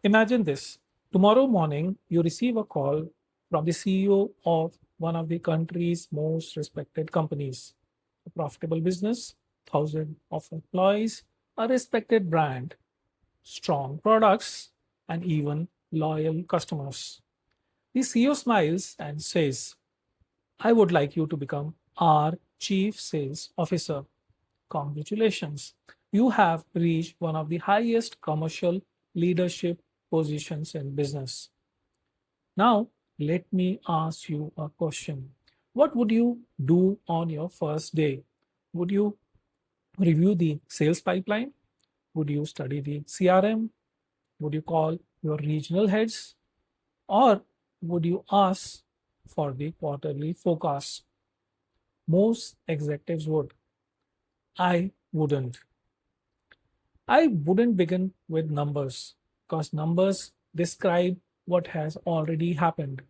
Imagine this. Tomorrow morning, you receive a call from the CEO of one of the country's most respected companies, a profitable business, thousands of employees, a respected brand, strong products, and even loyal customers. The CEO smiles and says, I would like you to become our Chief Sales Officer. Congratulations. You have reached one of the highest commercial leadership positions in business. Now, let me ask you a question. What would you do on your first day? Would you review the sales pipeline? Would you study the CRM? Would you call your regional heads? Or would you ask for the quarterly forecast? Most executives would. I wouldn't. I wouldn't begin with numbers because numbers describe what has already happened.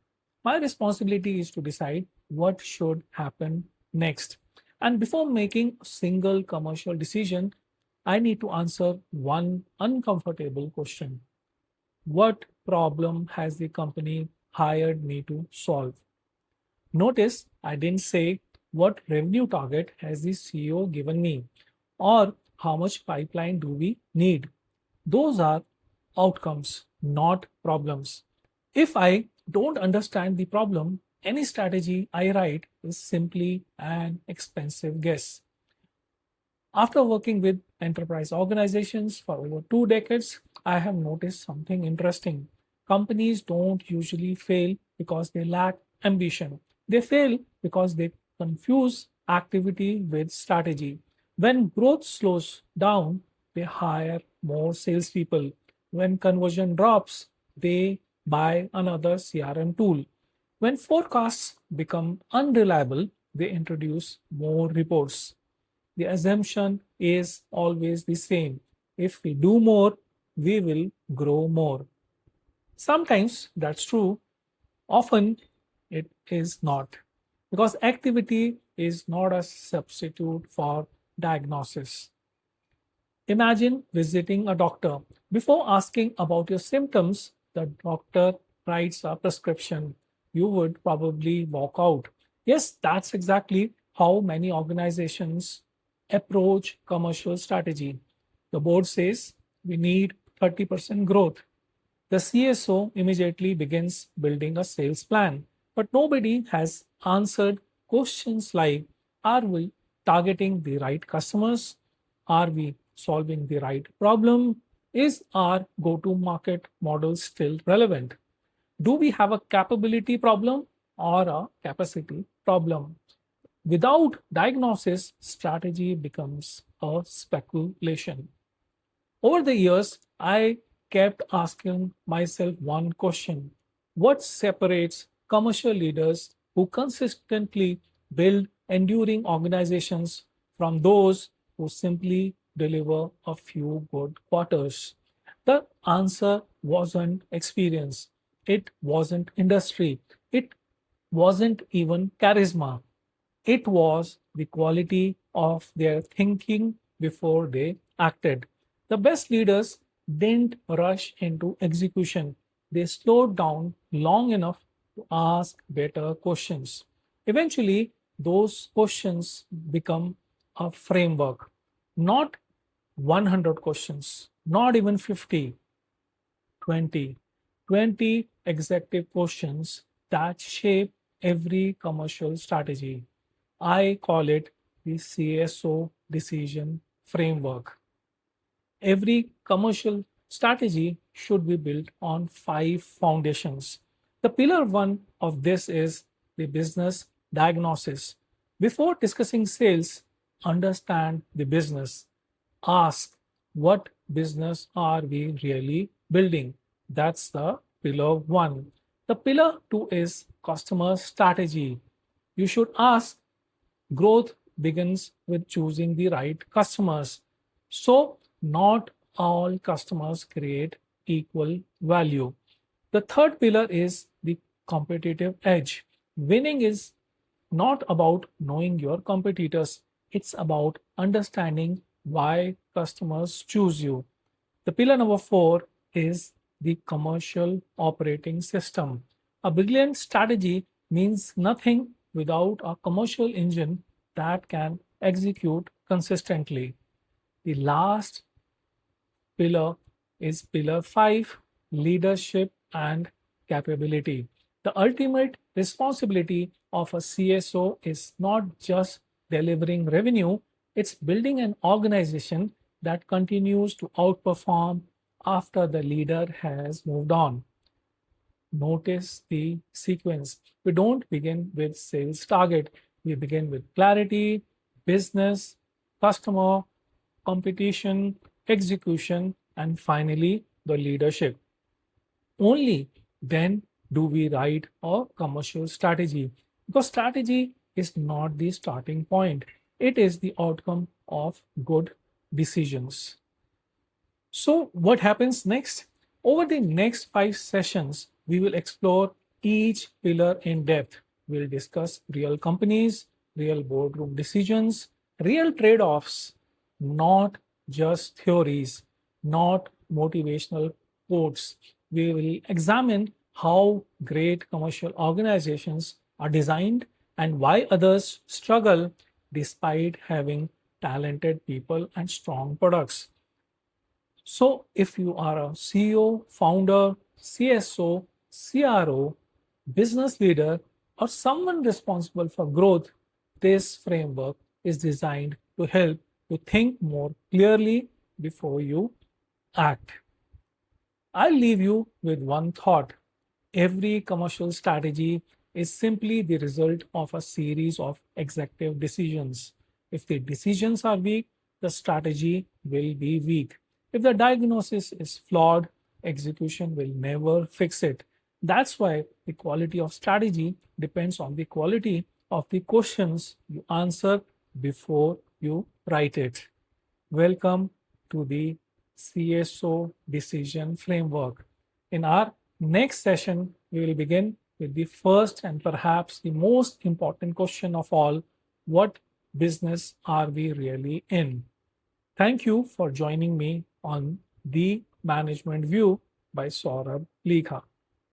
My responsibility is to decide what should happen next. And before making a single commercial decision, I need to answer one uncomfortable question. What problem has the company hired me to solve? Notice I didn't say what revenue target has the CEO given me or how much pipeline do we need. Those are outcomes, not problems. If I don't understand the problem, any strategy I write is simply an expensive guess. After working with enterprise organizations for over 2 decades, I have noticed something interesting. Companies don't usually fail because they lack ambition. They fail because they confuse activity with strategy. When growth slows down, they hire more salespeople. When conversion drops, they buy another CRM tool. When forecasts become unreliable, they introduce more reports. The assumption is always the same. If we do more, we will grow more. Sometimes that's true, often it is not. Because activity is not a substitute for diagnosis. Imagine visiting a doctor. Before asking about your symptoms, the doctor writes a prescription. You would probably walk out. Yes, that's exactly how many organizations approach commercial strategy. The board says we need 30% growth. The CSO immediately begins building a sales plan, but nobody has answered questions like, are we targeting the right customers? Are we solving the right problem? Is our go to market model still relevant? Do we have a capability problem or a capacity problem? Without diagnosis, strategy becomes a speculation. Over the years, I kept asking myself one question. What separates commercial leaders who consistently build enduring organizations from those who simply deliver a few good quarters? The answer wasn't experience, it wasn't industry, it wasn't even charisma. It was the quality of their thinking before they acted. The best leaders didn't rush into execution. They slowed down long enough to ask better questions. Eventually, those questions become a framework, not 100 questions, not even 50, 20, 20 executive questions that shape every commercial strategy. I call it the CSO decision framework. Every commercial strategy should be built on five foundations. The pillar one of this is the business diagnosis. Before discussing sales, understand the business. Ask what business are we really building? That's the pillar one. The pillar two is customer strategy. You should ask growth begins with choosing the right customers. So, not all customers create equal value. The third pillar is the competitive edge. Winning is not about knowing your competitors, it's about understanding why customers choose you. The pillar number four is the commercial operating system. A brilliant strategy means nothing without a commercial engine that can execute consistently. The last pillar is pillar 5, leadership and capability. The ultimate responsibility of a CSO is not just delivering revenue, it's building an organization that continues to outperform after the leader has moved on. Notice the sequence. We don't begin with sales target. We begin with clarity, business, customer, competition, execution, and finally the leadership. Only then do we write a commercial strategy, because strategy is not the starting point, it is the outcome of good decisions. So, what happens next? Over the next 5 sessions, we will explore each pillar in depth. We'll discuss real companies, real boardroom decisions, real trade offs, not just theories, not motivational quotes. We will examine how great commercial organizations are designed and why others struggle despite having talented people and strong products. So, if you are a CEO, founder, CSO, CRO, business leader, or someone responsible for growth, this framework is designed to help you think more clearly before you act. I'll leave you with one thought. Every commercial strategy is simply the result of a series of executive decisions. If the decisions are weak, the strategy will be weak. If the diagnosis is flawed, execution will never fix it. That's why the quality of strategy depends on the quality of the questions you answer before you write it. Welcome to the CSO decision framework. In our next session, we will begin with the first and perhaps the most important question of all: what business are we really in? Thank you for joining me on The Management View by Saurabh Likha.